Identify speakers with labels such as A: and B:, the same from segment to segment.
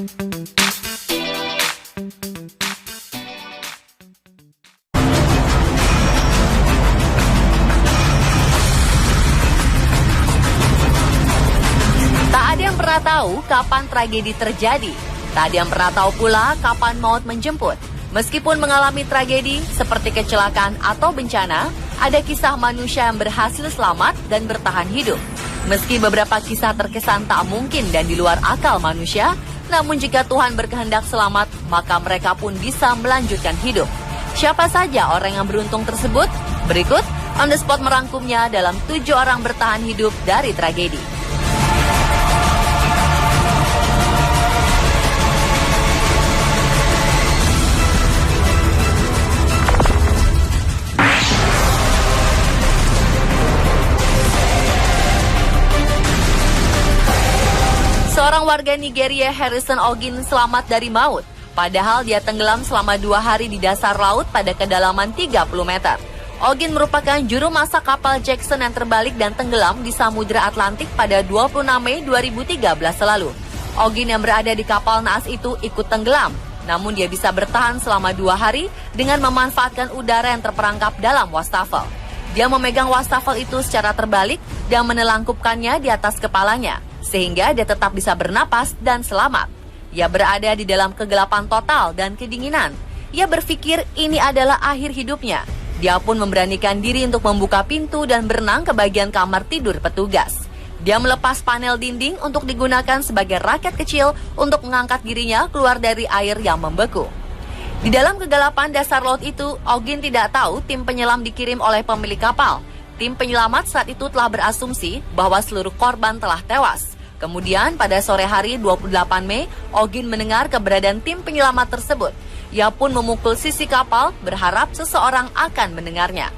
A: Tak ada yang pernah tahu kapan tragedi terjadi. Tak ada yang pernah tahu pula kapan maut menjemput. Meskipun mengalami tragedi seperti kecelakaan atau bencana, ada kisah manusia yang berhasil selamat dan bertahan hidup. Meski beberapa kisah terkesan tak mungkin dan di luar akal manusia, namun jika Tuhan berkehendak selamat, maka mereka pun bisa melanjutkan hidup. Siapa saja orang yang beruntung tersebut? Berikut On The Spot merangkumnya dalam 7 orang bertahan hidup dari tragedi. Seorang warga Nigeria, Harrison Ogin, selamat dari maut. Padahal dia tenggelam selama 2 hari di dasar laut pada kedalaman 30 meter. Ogin merupakan juru masak kapal Jackson yang terbalik dan tenggelam di Samudra Atlantik pada 26 Mei 2013 lalu. Ogin yang berada di kapal naas itu ikut tenggelam, namun dia bisa bertahan selama 2 hari dengan memanfaatkan udara yang terperangkap dalam wastafel. Dia memegang wastafel itu secara terbalik dan menelangkupkannya di atas kepalanya, sehingga dia tetap bisa bernapas dan selamat. Ia berada di dalam kegelapan total dan kedinginan. Ia berpikir ini adalah akhir hidupnya. Dia pun memberanikan diri untuk membuka pintu dan berenang ke bagian kamar tidur petugas. Dia melepas panel dinding untuk digunakan sebagai raket kecil untuk mengangkat dirinya keluar dari air yang membeku. Di dalam kegelapan dasar laut itu, Ogin tidak tahu tim penyelam dikirim oleh pemilik kapal. Tim penyelamat saat itu telah berasumsi bahwa seluruh korban telah tewas. Kemudian pada sore hari 28 Mei, Ogin mendengar keberadaan tim penyelamat tersebut. Ia pun memukul sisi kapal berharap seseorang akan mendengarnya.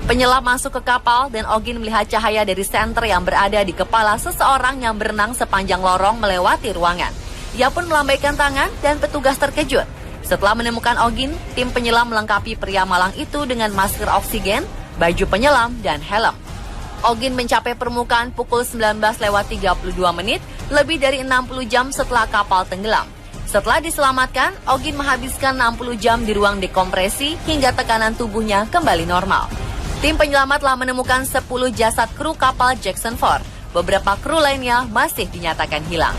A: Penyelam masuk ke kapal dan Ogin melihat cahaya dari senter yang berada di kepala seseorang yang berenang sepanjang lorong melewati ruangan. Ia pun melambaikan tangan dan petugas terkejut. Setelah menemukan Ogin, tim penyelam melengkapi pria malang itu dengan masker oksigen, baju penyelam, dan helm. Ogin mencapai permukaan pukul 19:32 menit, lebih dari 60 jam setelah kapal tenggelam. Setelah diselamatkan, Ogin menghabiskan 60 jam di ruang dekompresi hingga tekanan tubuhnya kembali normal. Tim penyelamat telah menemukan 10 jasad kru kapal Jackson 4. Beberapa kru lainnya masih dinyatakan hilang.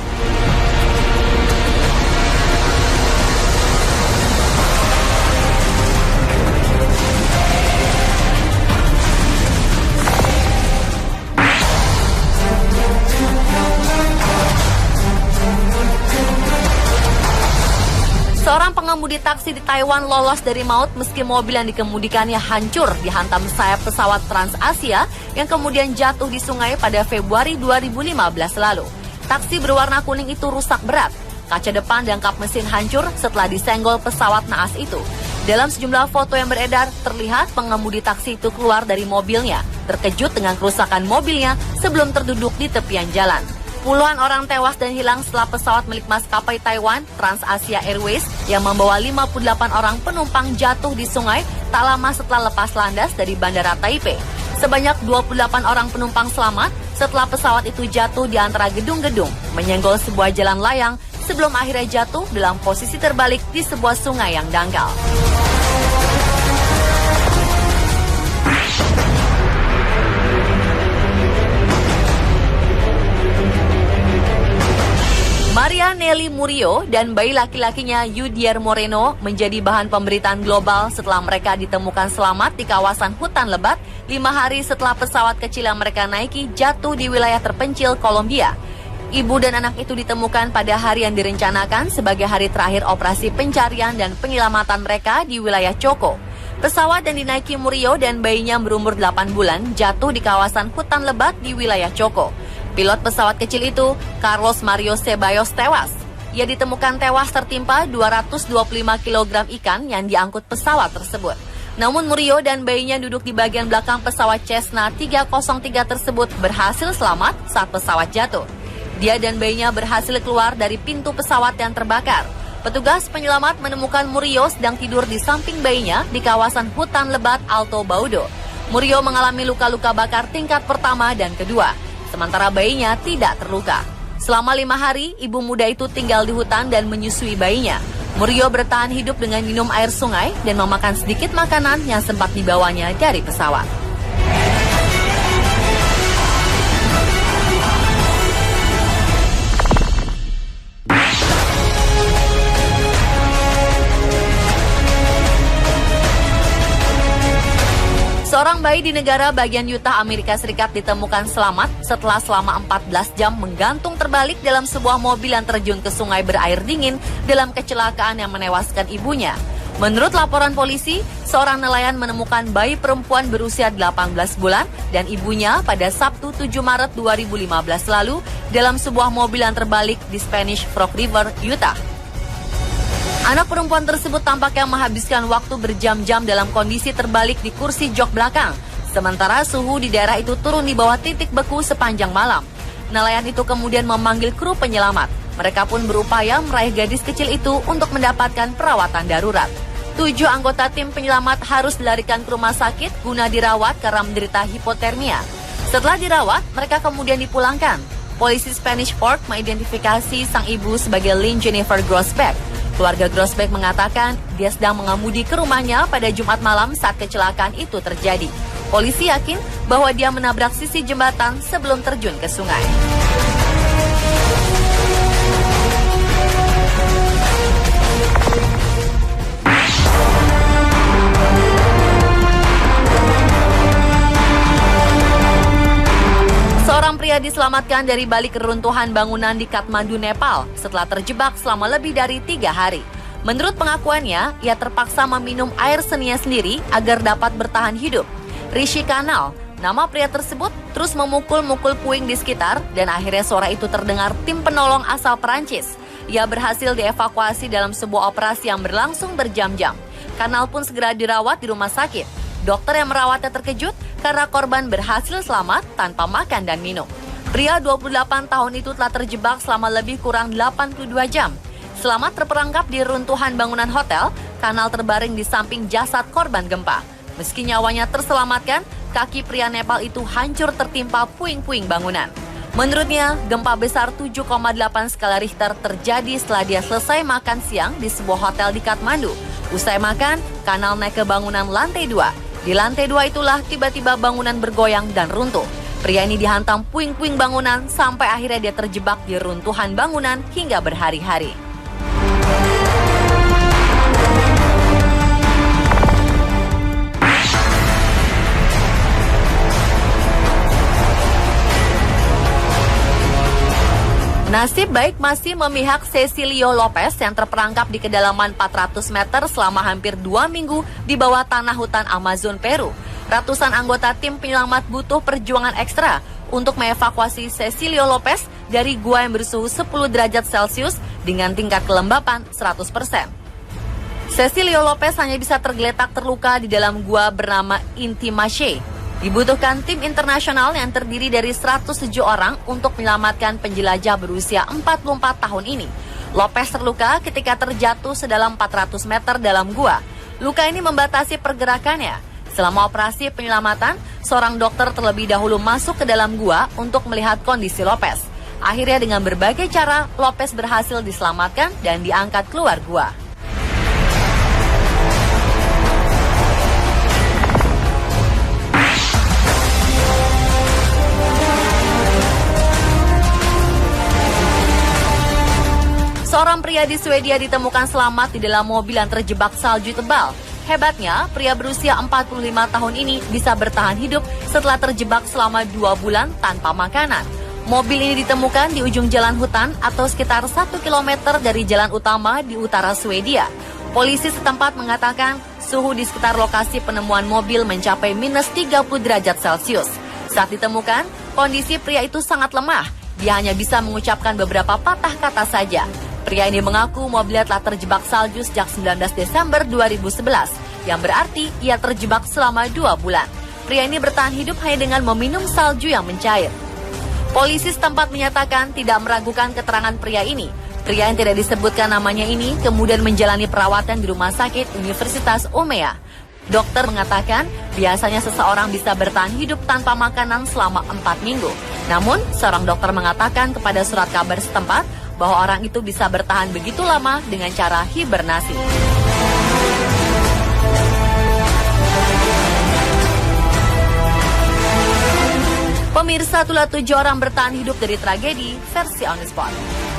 A: Seorang pengemudi taksi di Taiwan lolos dari maut meski mobil yang dikemudikannya hancur dihantam sayap pesawat TransAsia yang kemudian jatuh di sungai pada Februari 2015 lalu. Taksi berwarna kuning itu rusak berat. Kaca depan dan kap mesin hancur setelah disenggol pesawat naas itu. Dalam sejumlah foto yang beredar, terlihat pengemudi taksi itu keluar dari mobilnya, terkejut dengan kerusakan mobilnya sebelum terduduk di tepian jalan. Puluhan orang tewas dan hilang setelah pesawat milik maskapai Taiwan, TransAsia Airways, yang membawa 58 orang penumpang jatuh di sungai tak lama setelah lepas landas dari Bandara Taipei. Sebanyak 28 orang penumpang selamat setelah pesawat itu jatuh di antara gedung-gedung, menyenggol sebuah jalan layang sebelum akhirnya jatuh dalam posisi terbalik di sebuah sungai yang dangkal. Maria Nelly Murillo dan bayi laki-lakinya Yudier Moreno menjadi bahan pemberitaan global setelah mereka ditemukan selamat di kawasan hutan lebat 5 hari setelah pesawat kecil yang mereka naiki jatuh di wilayah terpencil Kolombia. Ibu dan anak itu ditemukan pada hari yang direncanakan sebagai hari terakhir operasi pencarian dan penyelamatan mereka di wilayah Choco. Pesawat yang dinaiki Murillo dan bayinya berumur 8 bulan jatuh di kawasan hutan lebat di wilayah Choco. Pilot pesawat kecil itu, Carlos Mario Ceballos, tewas. Ia ditemukan tewas tertimpa 225 kg ikan yang diangkut pesawat tersebut. Namun Murillo dan bayinya duduk di bagian belakang pesawat Cessna 303 tersebut berhasil selamat saat pesawat jatuh. Dia dan bayinya berhasil keluar dari pintu pesawat yang terbakar. Petugas penyelamat menemukan Murillo sedang tidur di samping bayinya di kawasan hutan lebat Alto Baudo. Murillo mengalami luka-luka bakar tingkat pertama dan kedua. Sementara bayinya tidak terluka. Selama 5 hari, ibu muda itu tinggal di hutan dan menyusui bayinya. Murio bertahan hidup dengan minum air sungai dan memakan sedikit makanan yang sempat dibawanya dari pesawat. Seorang bayi di negara bagian Utah, Amerika Serikat ditemukan selamat setelah selama 14 jam menggantung terbalik dalam sebuah mobil yang terjun ke sungai berair dingin dalam kecelakaan yang menewaskan ibunya. Menurut laporan polisi, seorang nelayan menemukan bayi perempuan berusia 18 bulan dan ibunya pada Sabtu 7 Maret 2015 lalu dalam sebuah mobil yang terbalik di Spanish Fork River, Utah. Anak perempuan tersebut tampaknya menghabiskan waktu berjam-jam dalam kondisi terbalik di kursi jok belakang. Sementara suhu di daerah itu turun di bawah titik beku sepanjang malam. Nelayan itu kemudian memanggil kru penyelamat. Mereka pun berupaya meraih gadis kecil itu untuk mendapatkan perawatan darurat. 7 anggota tim penyelamat harus dilarikan ke rumah sakit guna dirawat karena menderita hipotermia. Setelah dirawat, mereka kemudian dipulangkan. Polisi Spanish Fork mengidentifikasi sang ibu sebagai Lynn Jennifer Grossbeck. Keluarga Grossbeck mengatakan dia sedang mengemudi ke rumahnya pada Jumat malam saat kecelakaan itu terjadi. Polisi yakin bahwa dia menabrak sisi jembatan sebelum terjun ke sungai. Seorang pria diselamatkan dari balik reruntuhan bangunan di Kathmandu, Nepal setelah terjebak selama lebih dari 3 hari. Menurut pengakuannya, ia terpaksa meminum air seninya sendiri agar dapat bertahan hidup. Rishi Kanal, nama pria tersebut, terus memukul-mukul puing di sekitar dan akhirnya suara itu terdengar tim penolong asal Perancis. Ia berhasil dievakuasi dalam sebuah operasi yang berlangsung berjam-jam. Kanal pun segera dirawat di rumah sakit. Dokter yang merawatnya terkejut karena korban berhasil selamat tanpa makan dan minum. Pria 28 tahun itu telah terjebak selama lebih kurang 82 jam. Selamat terperangkap di runtuhan bangunan hotel, Kanal terbaring di samping jasad korban gempa. Meski nyawanya terselamatkan, kaki pria Nepal itu hancur tertimpa puing-puing bangunan. Menurutnya, gempa besar 7,8 skala Richter terjadi setelah dia selesai makan siang di sebuah hotel di Kathmandu. Usai makan, Kanal naik ke bangunan lantai 2. Di lantai 2 itulah tiba-tiba bangunan bergoyang dan runtuh. Pria ini dihantam puing-puing bangunan sampai akhirnya dia terjebak di runtuhan bangunan hingga berhari-hari. Nasib baik masih memihak Cecilio Lopez yang terperangkap di kedalaman 400 meter selama hampir 2 minggu di bawah tanah hutan Amazon, Peru. Ratusan anggota tim penyelamat butuh perjuangan ekstra untuk mengevakuasi Cecilio Lopez dari gua yang bersuhu 10 derajat Celcius dengan tingkat kelembapan 100%. Cecilio Lopez hanya bisa tergeletak terluka di dalam gua bernama Intimache. Dibutuhkan tim internasional yang terdiri dari 107 orang untuk menyelamatkan penjelajah berusia 44 tahun ini. Lopez terluka ketika terjatuh sedalam 400 meter dalam gua. Luka ini membatasi pergerakannya. Selama operasi penyelamatan, seorang dokter terlebih dahulu masuk ke dalam gua untuk melihat kondisi Lopez. Akhirnya dengan berbagai cara, Lopez berhasil diselamatkan dan diangkat keluar gua. Seorang pria di Swedia ditemukan selamat di dalam mobil yang terjebak salju tebal. Hebatnya, pria berusia 45 tahun ini bisa bertahan hidup setelah terjebak selama 2 bulan tanpa makanan. Mobil ini ditemukan di ujung jalan hutan atau sekitar 1 km dari jalan utama di utara Swedia. Polisi setempat mengatakan suhu di sekitar lokasi penemuan mobil mencapai minus 30 derajat Celcius. Saat ditemukan, kondisi pria itu sangat lemah. Dia hanya bisa mengucapkan beberapa patah kata saja. Pria ini mengaku mobilnya telah terjebak salju sejak 19 Desember 2011, yang berarti ia terjebak selama 2 bulan. Pria ini bertahan hidup hanya dengan meminum salju yang mencair. Polisi setempat menyatakan tidak meragukan keterangan pria ini. Pria yang tidak disebutkan namanya ini kemudian menjalani perawatan di rumah sakit Universitas Umea. Dokter mengatakan biasanya seseorang bisa bertahan hidup tanpa makanan selama 4 minggu. Namun, seorang dokter mengatakan kepada surat kabar setempat bahwa orang itu bisa bertahan begitu lama dengan cara hibernasi. Pemirsa, itulah 7 orang bertahan hidup dari tragedi versi On The Spot.